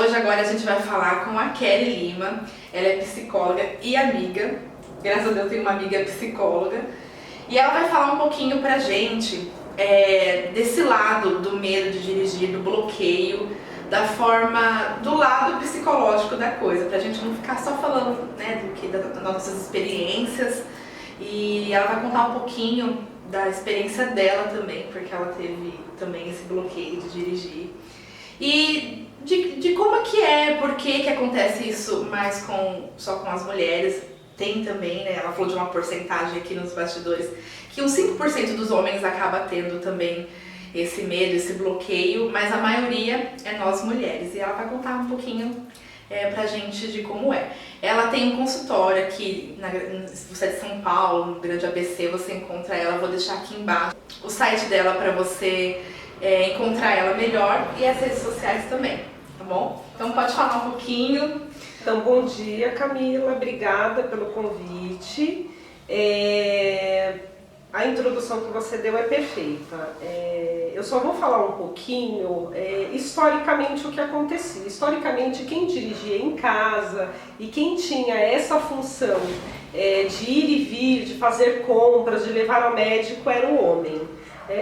Hoje agora a gente vai falar com a Kelly Lima. Ela é psicóloga e amiga. Graças a Deus eu tenho uma amiga psicóloga. E ela vai falar um pouquinho pra gente desse lado do medo de dirigir, do bloqueio, do lado psicológico da coisa, pra gente não ficar só falando, né, das nossas experiências. E ela vai contar um pouquinho da experiência dela também, porque ela teve também esse bloqueio de dirigir. E de como é que é, por que acontece isso mais só com as mulheres. Tem também, né, ela falou de uma porcentagem aqui nos bastidores, que uns 5% dos homens acaba tendo também esse medo, esse bloqueio, mas a maioria é nós mulheres. E ela vai contar um pouquinho pra gente de como é. Ela tem um consultório aqui, se você é de São Paulo, no Grande ABC, você encontra ela. Vou deixar aqui embaixo o site dela para você encontrar ela melhor, e as redes sociais também, tá bom? Então pode falar um pouquinho. Então, bom dia, Camila, obrigada pelo convite. A introdução que você deu é perfeita. Eu só vou falar um pouquinho, historicamente, o que acontecia. Historicamente, quem dirigia em casa e quem tinha essa função de ir e vir, de fazer compras, de levar ao médico, era o homem.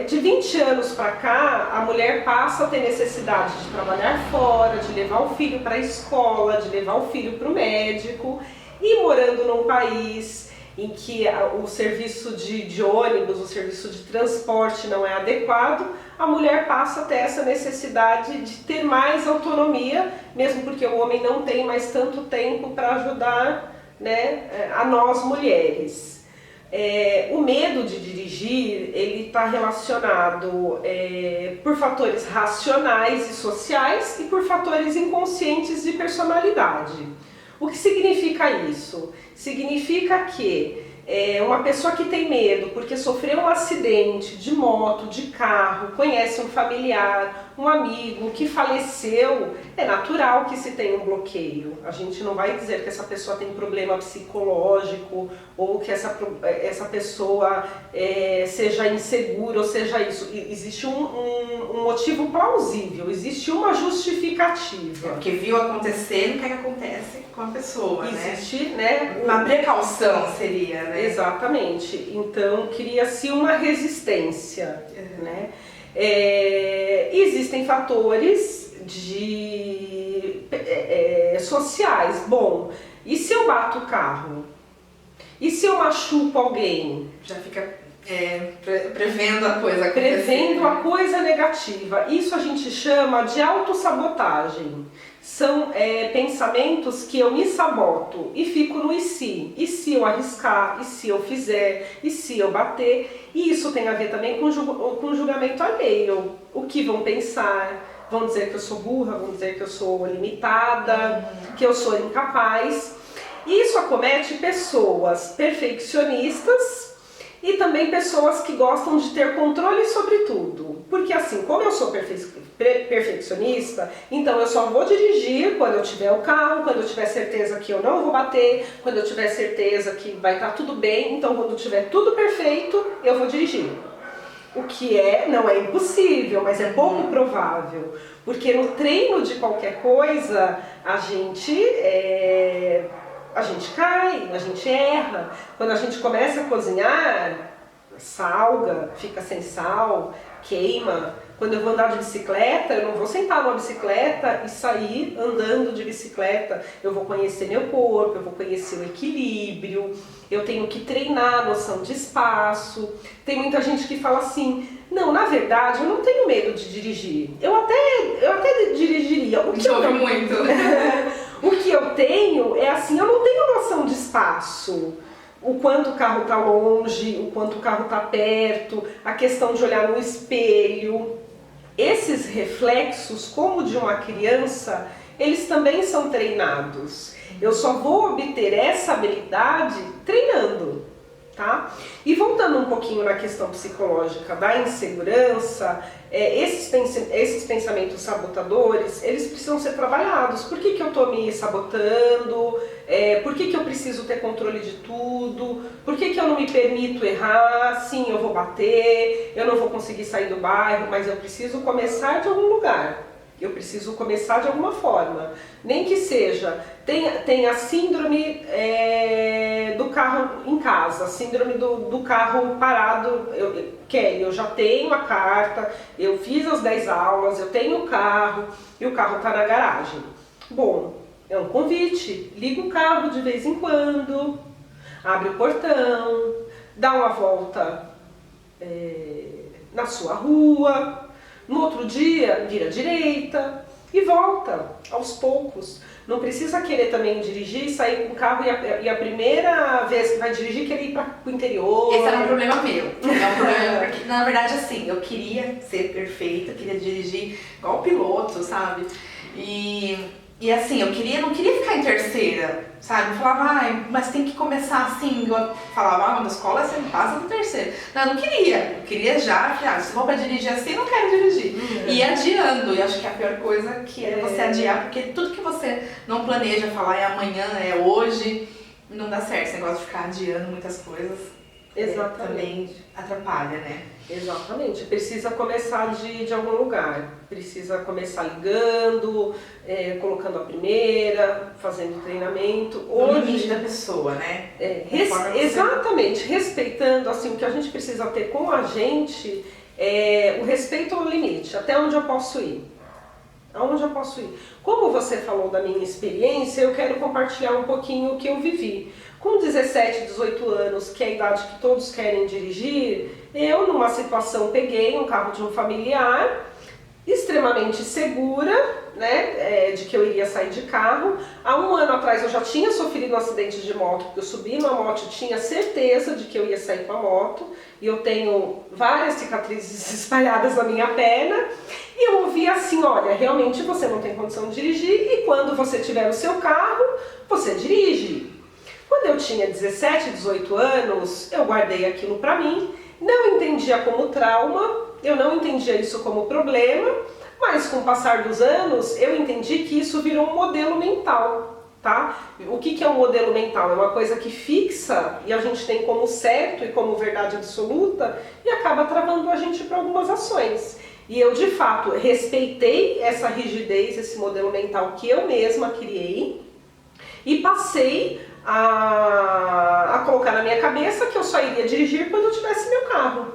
De 20 anos para cá, a mulher passa a ter necessidade de trabalhar fora, de levar o filho para a escola, de levar o filho para o médico, e morando num país em que o serviço de ônibus, o serviço de transporte não é adequado, a mulher passa a ter essa necessidade de ter mais autonomia, mesmo porque o homem não tem mais tanto tempo para ajudar, né, a nós mulheres. O medo de dirigir, ele está relacionado por fatores racionais e sociais e por fatores inconscientes de personalidade. O que significa isso? Significa que uma pessoa que tem medo porque sofreu um acidente de moto, de carro, conhece um familiar, um amigo que faleceu, é natural que se tenha um bloqueio. A gente não vai dizer que essa pessoa tem problema psicológico ou que essa pessoa seja insegura ou seja isso. Existe um motivo plausível, existe uma justificativa. Porque viu acontecer, o que acontece com a pessoa, existe, né? Uma precaução seria, né? Exatamente. Então cria-se uma resistência, né? Existem fatores sociais. Bom, e se eu bato o carro? E se eu machuco alguém? Já fica prevendo a coisa acontecer. Prevendo a coisa negativa. Isso a gente chama de autossabotagem. São pensamentos que eu me saboto e fico no e se? E se eu arriscar? E se eu fizer? E se eu bater? E isso tem a ver também com julgamento alheio. O que vão pensar? Vão dizer que eu sou burra, vão dizer que eu sou limitada, que eu sou incapaz. E isso acomete pessoas perfeccionistas e também pessoas que gostam de ter controle sobre tudo. Porque assim, como eu sou perfeccionista, então eu só vou dirigir quando eu tiver o carro, quando eu tiver certeza que eu não vou bater, quando eu tiver certeza que vai estar tudo bem, então quando tiver tudo perfeito, eu vou dirigir. O que não é impossível, mas é pouco provável. Porque no treino de qualquer coisa, a gente cai, a gente erra. Quando a gente começa a cozinhar, salga, fica sem sal, queima. Quando eu vou andar de bicicleta, eu não vou sentar numa bicicleta e sair andando de bicicleta. Eu vou conhecer meu corpo, eu vou conhecer o equilíbrio, eu tenho que treinar a noção de espaço. Tem muita gente que fala assim, não, na verdade eu não tenho medo de dirigir. Eu até dirigiria. O que eu tenho é assim, eu não tenho noção de espaço. O quanto o carro está longe, o quanto o carro está perto, a questão de olhar no espelho. Esses reflexos, como de uma criança, eles também são treinados. Eu só vou obter essa habilidade treinando, tá? E voltando um pouquinho na questão psicológica da insegurança, esses pensamentos sabotadores, eles precisam ser trabalhados. Por que eu estou me sabotando? Por que eu preciso ter controle de tudo? Por que eu não me permito errar? Sim, eu vou bater, eu não vou conseguir sair do bairro, mas eu preciso começar de algum lugar. Eu preciso começar de alguma forma. Nem que seja, tem a síndrome do carro em casa, a síndrome do carro parado. Kelly, eu já tenho a carta, eu fiz as 10 aulas, eu tenho o carro e o carro está na garagem. Bom, é um convite, liga o carro de vez em quando, abre o portão, dá uma volta na sua rua, no outro dia vira à direita e volta aos poucos. Não precisa querer também dirigir, sair com o carro e a primeira vez que vai dirigir querer ir para o interior. Esse era um problema meu. É um problema porque, na verdade, assim, eu queria ser perfeita, queria dirigir igual o piloto, sabe? E assim, não queria ficar em terceira, sabe? Eu falava, mas tem que começar assim. Eu falava, na escola você passa do terceiro. Não, eu não queria. Eu queria já, se for pra dirigir assim, eu não quero dirigir. E adiando, e acho que é a pior coisa que é você adiar, porque tudo que você não planeja falar é amanhã, é hoje, não dá certo. Esse negócio de ficar adiando muitas coisas. Exatamente. Também atrapalha, né? Exatamente, precisa começar de algum lugar, precisa começar ligando, colocando a primeira, fazendo treinamento. O limite da pessoa, né? Exatamente, respeitando, assim, o que a gente precisa ter com a gente o respeito ao limite, até onde eu posso ir. Aonde eu posso ir? Como você falou da minha experiência, eu quero compartilhar um pouquinho o que eu vivi. Com 17, 18 anos, que é a idade que todos querem dirigir, eu, numa situação, peguei um carro de um familiar, extremamente segura, né, de que eu iria sair de carro. Há um ano atrás eu já tinha sofrido um acidente de moto, porque eu subi numa moto e tinha certeza de que eu ia sair com a moto, e eu tenho várias cicatrizes espalhadas na minha perna, e eu ouvi assim, olha, realmente você não tem condição de dirigir, e quando você tiver o seu carro, você dirige. Quando eu tinha 17, 18 anos, eu guardei aquilo pra mim, não entendia como trauma, eu não entendia isso como problema, mas com o passar dos anos eu entendi que isso virou um modelo mental, tá? O que é um modelo mental? É uma coisa que fixa e a gente tem como certo e como verdade absoluta e acaba travando a gente para algumas ações. E eu, de fato, respeitei essa rigidez, esse modelo mental que eu mesma criei e passei a colocar na minha cabeça que eu só iria dirigir quando eu tivesse meu carro,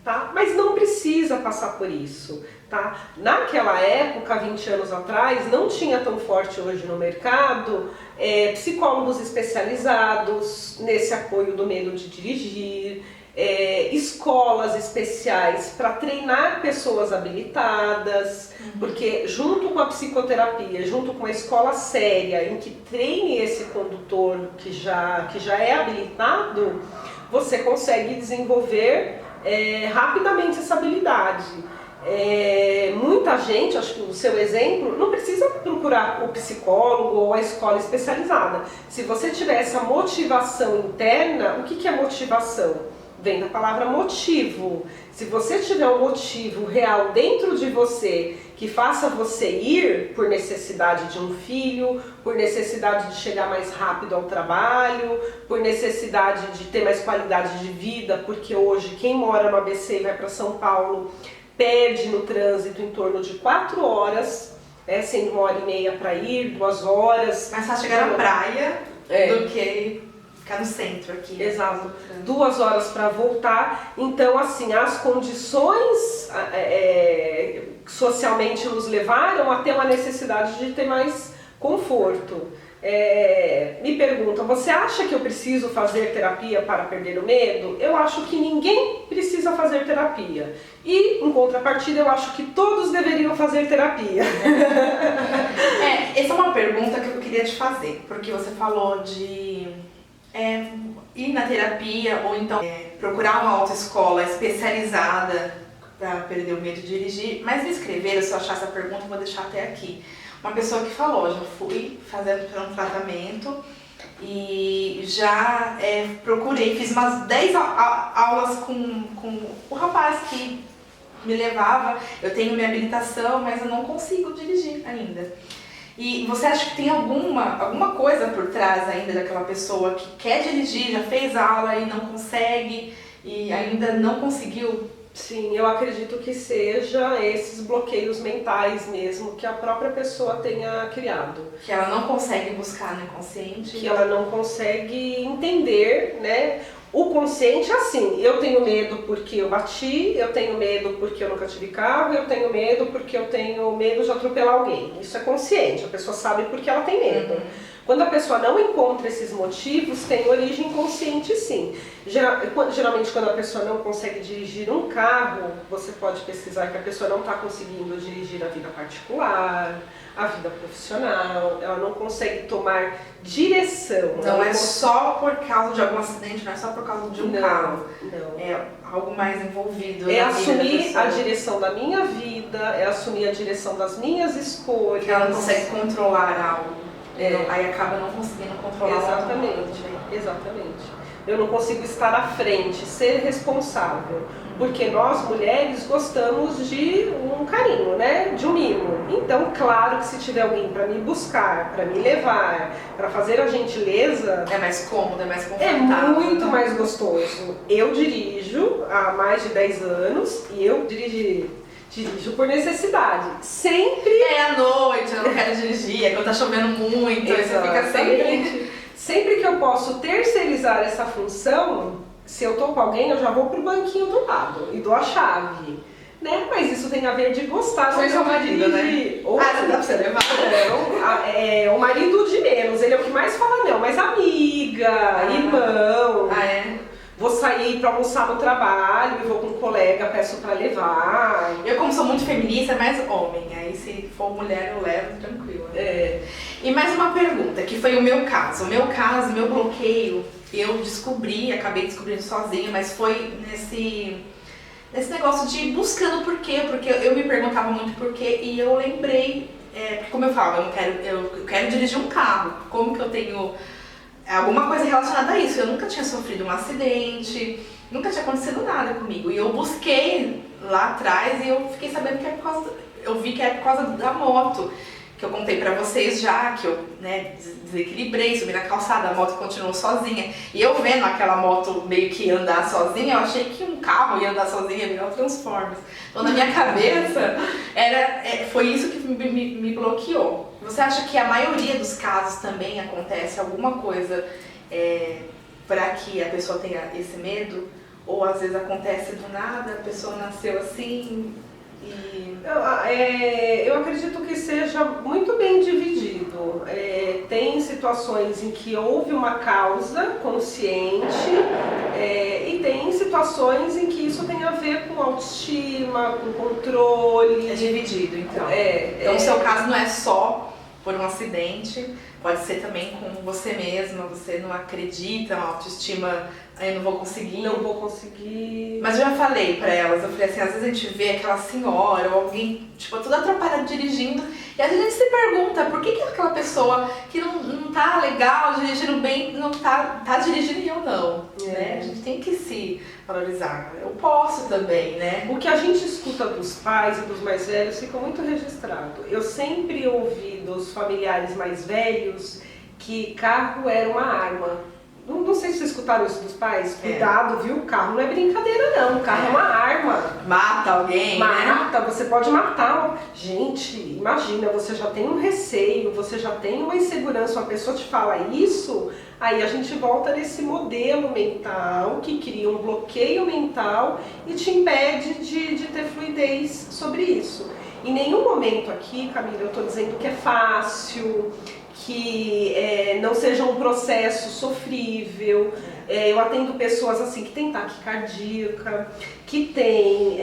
tá? Mas não precisa passar por isso, tá? Naquela época, 20 anos atrás, não tinha tão forte hoje no mercado psicólogos especializados nesse apoio do medo de dirigir, escolas especiais para treinar pessoas habilitadas, porque junto com a psicoterapia, junto com a escola séria em que treine esse condutor que já é habilitado, você consegue desenvolver rapidamente essa habilidade. Muita gente, acho que o seu exemplo, não precisa procurar o psicólogo ou a escola especializada. Se você tiver essa motivação interna, o que é motivação? Vem da palavra motivo. Se você tiver um motivo real dentro de você que faça você ir por necessidade de um filho, por necessidade de chegar mais rápido ao trabalho, por necessidade de ter mais qualidade de vida, porque hoje quem mora no ABC e vai para São Paulo perde no trânsito em torno de 4 horas, sendo 1h30 para ir, 2 horas. Mais fácil chegar na praia do que ficar no centro aqui. Exato. 2 horas para voltar. Então, assim, as condições socialmente nos levaram a ter uma necessidade de ter mais conforto. Me perguntam, você acha que eu preciso fazer terapia para perder o medo? Eu acho que ninguém precisa fazer terapia. E, em contrapartida, eu acho que todos deveriam fazer terapia. Essa é uma pergunta que eu queria te fazer, porque você falou de ir na terapia ou então procurar uma autoescola especializada para perder o medo de dirigir, mas me escreveram, se eu achar essa pergunta, eu vou deixar até aqui. Uma pessoa que falou, já fui fazendo um tratamento e já procurei, fiz umas 10 aulas com o rapaz que me levava, eu tenho minha habilitação, mas eu não consigo dirigir ainda. E você acha que tem alguma coisa por trás ainda daquela pessoa que quer dirigir, já fez aula e não consegue e ainda não conseguiu Sim, eu acredito que seja esses bloqueios mentais mesmo que a própria pessoa tenha criado. Que ela não consegue buscar no inconsciente. Que ela não consegue entender, né? O consciente é assim, eu tenho medo porque eu bati, eu tenho medo porque eu nunca tive carro, eu tenho medo porque eu tenho medo de atropelar alguém. Isso é consciente, a pessoa sabe porque ela tem medo. Quando a pessoa não encontra esses motivos, tem origem consciente sim. Geralmente quando a pessoa não consegue dirigir um carro, você pode pesquisar que a pessoa não está conseguindo dirigir a vida particular, a vida profissional, ela não consegue tomar direção. Não é só por causa de algum acidente, não é só por causa de um carro. Não. É algo mais envolvido. É assumir a direção da minha vida, é assumir a direção das minhas escolhas. Que ela não consegue controlar algo. Aí acaba não conseguindo controlar. Exatamente. Eu não consigo estar à frente, ser responsável. Porque nós, mulheres, gostamos de um carinho, né? De um mimo. Então, claro que se tiver alguém para me buscar, para me levar, para fazer a gentileza... É mais cômodo, é mais confortável. É muito mais gostoso. Eu dirijo há mais de 10 anos e eu dirijo por necessidade. Sempre... É à noite, eu não quero dirigir, é quando tá chovendo muito, aí você fica sempre... Sempre que eu posso terceirizar essa função, se eu tô com alguém, eu já vou pro banquinho do lado e dou a chave. Né? Mas isso tem a ver de gostar. Foi seu marido, né? Ou não dá pra você levar. O marido de menos, ele é o que mais fala não, mas amiga, irmão. Vou sair pra almoçar no trabalho e vou com um colega, peço pra levar. Eu, como sou muito feminista, é mais homem. Aí se for mulher, eu levo tranquilo. E mais uma pergunta, que foi o meu caso. Meu bloqueio, eu acabei descobrindo sozinha, mas foi nesse negócio de buscando por quê, porque eu me perguntava muito por quê e eu lembrei, como eu falo, eu quero dirigir um carro, como que eu tenho alguma coisa relacionada a isso. Eu nunca tinha sofrido um acidente, nunca tinha acontecido nada comigo. E eu busquei lá atrás e eu fiquei sabendo que eu vi que é por causa da moto, que eu contei pra vocês já, que eu desequilibrei, subi na calçada, a moto continuou sozinha. E eu vendo aquela moto meio que andar sozinha, eu achei que um carro ia andar sozinha, igual Transformers. Então na minha cabeça, foi isso que me bloqueou. Você acha que a maioria dos casos também acontece alguma coisa para que a pessoa tenha esse medo? Ou às vezes acontece do nada, a pessoa nasceu assim e... Eu acredito que seja muito bem dividido. Tem situações em que houve uma causa consciente e tem situações em que isso tem a ver com autoestima, com controle. É dividido, então. Então o seu caso não é só por um acidente, pode ser também com você mesma, você não acredita, uma autoestima, eu não vou conseguir. Não vou conseguir. Mas eu já falei pra elas, eu falei assim, às vezes a gente vê aquela senhora ou alguém, tipo, toda atrapalhada dirigindo, e às vezes a gente se pergunta por que aquela pessoa que não tá legal, dirigindo bem, não tá dirigindo e eu não, né? A gente tem que se valorizar. Eu posso também, né? O que a gente escuta dos pais e dos mais velhos fica muito registrado. Eu sempre ouvi dos familiares mais velhos que carro era uma arma. Não sei se vocês escutaram isso dos pais. Cuidado, viu? O carro não é brincadeira não, o carro é uma arma. Mata alguém, Mata, você pode matar. Gente, imagina, você já tem um receio, você já tem uma insegurança, uma pessoa te fala isso, aí a gente volta nesse modelo mental que cria um bloqueio mental e te impede de ter fluidez sobre isso. Em nenhum momento aqui, Camila, eu estou dizendo que é fácil, que não seja um processo sofrível. Eu atendo pessoas assim que tem taquicardíaca, que tem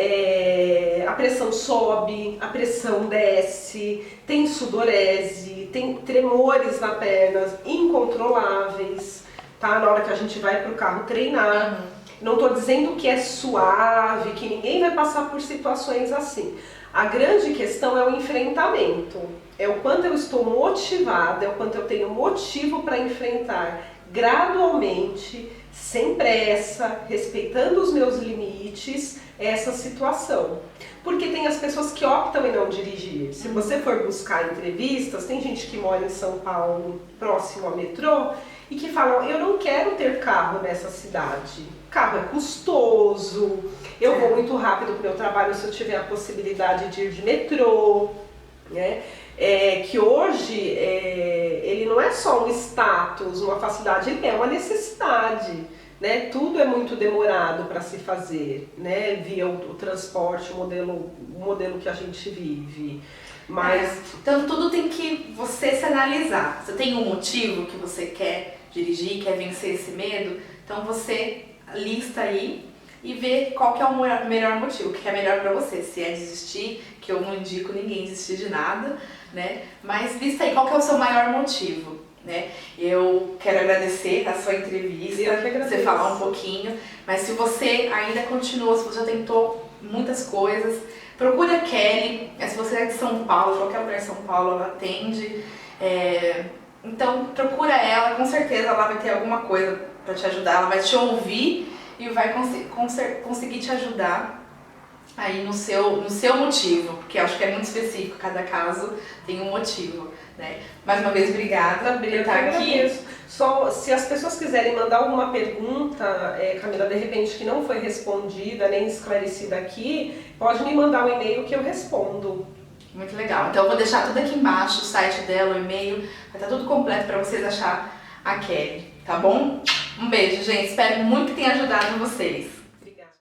a pressão sobe, a pressão desce, tem sudorese, tem tremores nas pernas incontroláveis, tá? Na hora que a gente vai para o carro treinar. Não estou dizendo que é suave, que ninguém vai passar por situações assim. A grande questão é o enfrentamento, é o quanto eu estou motivada, é o quanto eu tenho motivo para enfrentar gradualmente, sem pressa, respeitando os meus limites, essa situação. Porque tem as pessoas que optam em não dirigir. Se você for buscar entrevistas, tem gente que mora em São Paulo, próximo ao metrô, e que falam, eu não quero ter carro nessa cidade. Carro é custoso, eu vou muito rápido para o meu trabalho se eu tiver a possibilidade de ir de metrô, né? Que hoje ele não é só um status, uma facilidade, ele é uma necessidade. Né? Tudo é muito demorado para se fazer, né? Via o transporte, o modelo que a gente vive. Mas então tudo tem que você se analisar. Você tem um motivo que você quer dirigir, quer vencer esse medo, então você lista aí e vê qual que é o melhor motivo, o que é melhor para você. Se é desistir, que eu não indico ninguém desistir de nada, né? Mas lista aí qual que é o seu maior motivo. Né? Eu quero agradecer a sua entrevista, você falar um pouquinho, mas se você ainda continua, se você já tentou muitas coisas, procure a Kelly, se você é de São Paulo, qualquer lugar de São Paulo ela atende, então procura ela, com certeza ela vai ter alguma coisa para te ajudar, ela vai te ouvir e vai conseguir te ajudar aí no seu motivo, porque acho que é muito específico, cada caso tem um motivo, né? Mais uma vez, obrigada por estar aqui. Só se as pessoas quiserem mandar alguma pergunta, Camila, de repente que não foi respondida nem esclarecida aqui, pode me mandar um e-mail que eu respondo. Muito legal. Então eu vou deixar tudo aqui embaixo, o site dela, o e-mail, vai estar tudo completo para vocês achar a Kelly, tá bom? Um beijo, gente. Espero muito que tenha ajudado vocês.